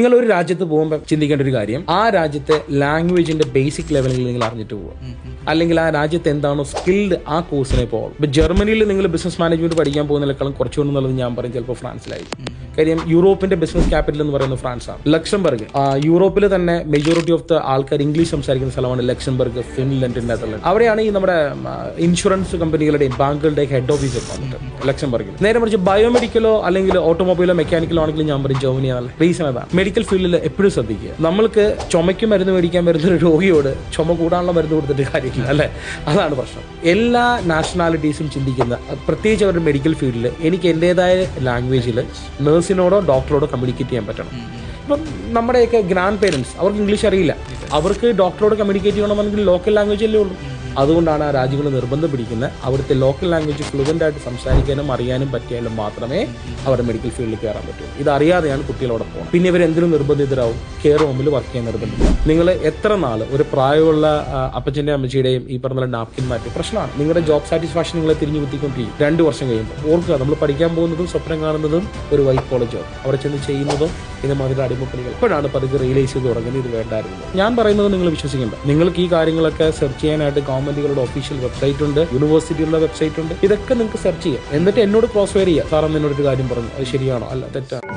നിങ്ങൾ ഒരു രാജ്യത്ത് പോകുമ്പോൾ ചിന്തിക്കേണ്ട ഒരു കാര്യം, ആ രാജ്യത്തെ ലാംഗ്വേജിന്റെ ബേസിക് ലെവലിൽ നിങ്ങൾ അറിഞ്ഞിട്ട് പോകുക, അല്ലെങ്കിൽ ആ രാജ്യത്ത് എന്താണോ സ്കിൽഡ് ആ കോഴ്സിനെ പോകും. ഇപ്പൊ ജർമ്മനിയിൽ നിങ്ങൾ ബിസിനസ് മാനേജ്മെന്റ് പഠിക്കാൻ പോകുന്നതിനേക്കാളും കുറച്ചുകൊണ്ട് എന്നുള്ളത് ഞാൻ പറയും ചിലപ്പോൾ ഫ്രാൻസിലായിരിക്കും. കാര്യം യൂറോപ്പിന്റെ ബിസിനസ് ക്യാപിറ്റൽ എന്ന് പറയുന്നത് ഫ്രാൻസാണ്. ലക്സംബർഗ്, യൂറോപ്പിൽ തന്നെ മെജോറിറ്റി ഓഫ് ദ ആൾക്കാർ ഇംഗ്ലീഷ് സംസാരിക്കുന്ന സ്ഥലമാണ് ലക്സംബർഗ്, ഫിൻലൻഡ്, നെതർലൻഡ്. അവിടെയാണ് ഈ നമ്മുടെ ഇൻഷുറൻസ് കമ്പനികളുടെയും ബാങ്കുകളുടെയും ഹെഡ് ഓഫീസ് ഒക്കെ വന്നിട്ട് ലക്സംബർഗിൽ. നേരെ മറിച്ച് ബയോമെഡിക്കലോ അല്ലെങ്കിൽ ഓട്ടോമൊബൈലോ മെക്കാനിക്കലോ ആണെങ്കിലും ഞാൻ പറയും ജർമ്മനിയാണ്. റീസൺ അതാണ്. മെഡിക്കൽ ഫീൽഡിൽ എപ്പോഴും ശ്രദ്ധിക്കുക, നമ്മൾക്ക് ചുമയ്ക്ക് മരുന്ന് മേടിക്കാൻ വരുന്ന ഒരു രോഗിയോട് ചുമ കൂടാനുള്ള മരുന്ന് കൊടുത്തിട്ട് കാര്യമില്ല, അല്ലേ? അതാണ് പ്രശ്നം. എല്ലാ നാഷണാലിറ്റീസും ചിന്തിക്കുന്ന, പ്രത്യേകിച്ച് അവരുടെ മെഡിക്കൽ ഫീൽഡിൽ എനിക്ക് എൻ്റെതായ ലാംഗ്വേജിൽ നേഴ്സിനോടോ ഡോക്ടറോടോ കമ്മ്യൂണിക്കേറ്റ് ചെയ്യാൻ പറ്റണം. ഇപ്പം നമ്മുടെയൊക്കെ ഗ്രാൻഡ് പേരൻസ്, അവർക്ക് ഇംഗ്ലീഷ് അറിയില്ല, അവർക്ക് ഡോക്ടറോട് കമ്മ്യൂണിക്കേറ്റ് ചെയ്യണമെങ്കിൽ ലോക്കൽ ലാംഗ്വേജല്ലേ ഉള്ളൂ. അതുകൊണ്ടാണ് ആ രാജ്യങ്ങൾ നിർബന്ധം പിടിക്കുന്നത് അവിടുത്തെ ലോക്കൽ ലാംഗ്വേജ് ഫ്ലുവൻ്റ് ആയിട്ട് സംസാരിക്കാനും അറിയാനും പറ്റിയാലും മാത്രമേ അവരുടെ മെഡിക്കൽ ഫീൽഡിൽ കയറാൻ പറ്റൂ. ഇതറിയാതെയാണ് കുട്ടികളോടെ പോകുന്നത്. പിന്നെ ഇവരെന്തിനും നിർബന്ധിതരാവും, കെയർ ഹോമിൽ വർക്ക് ചെയ്യാൻ നിർബന്ധിക്കും. നിങ്ങൾ എത്ര നാൾ ഒരു പ്രായമുള്ള അപ്പച്ചൻ്റെയും അമ്മച്ചിയുടെയും ഈ പറഞ്ഞ നാപ്കിൻ മാറ്റി പ്രശ്നമാണ്. നിങ്ങളുടെ ജോബ് സാറ്റിസ്ഫാക്ഷൻ നിങ്ങളെ തിരിഞ്ഞു കുത്തിക്കൊണ്ടിരിക്കും 2 വർഷം കഴിയുമ്പോൾ. ഓർക്കുക, നമ്മൾ പഠിക്കാൻ പോകുന്നതും സ്വപ്നം കാണുന്നതും ഒരു വൈറ്റ് കോളർ ജോബ്, അവിടെ ചെന്ന് ചെയ്യുന്നതും ഇതുമാതിരി അടിമപ്പണികൾ. ഇപ്പോഴാണ് പതുക്കെ റിയലൈസ് ചെയ്ത് തുടങ്ങുന്നത് ഇത് വേണ്ടായിരുന്നു. ഞാൻ പറയുന്നത് നിങ്ങൾ വിശ്വസിക്കേണ്ട. നിങ്ങൾക്ക് ഈ കാര്യങ്ങളൊക്കെ സെർച്ച് ചെയ്യാനായിട്ട് ഗവൺമെന്റുകളുടെ ഒഫീഷ്യൽ വെബ്സൈറ്റ് ഉണ്ട്, യൂണിവേഴ്സിറ്റികളുടെ വെബ്സൈറ്റ് ഉണ്ട്. ഇതൊക്കെ നിങ്ങൾക്ക് സെർച്ച് ചെയ്യാം. എന്നിട്ട് എന്നോട് ക്രോസ് വെയർ ചെയ്യാം. സാറെന്ന് എന്നോടൊരു കാര്യം പറഞ്ഞു, അത് ശരിയാണോ അല്ല തെറ്റാണോ.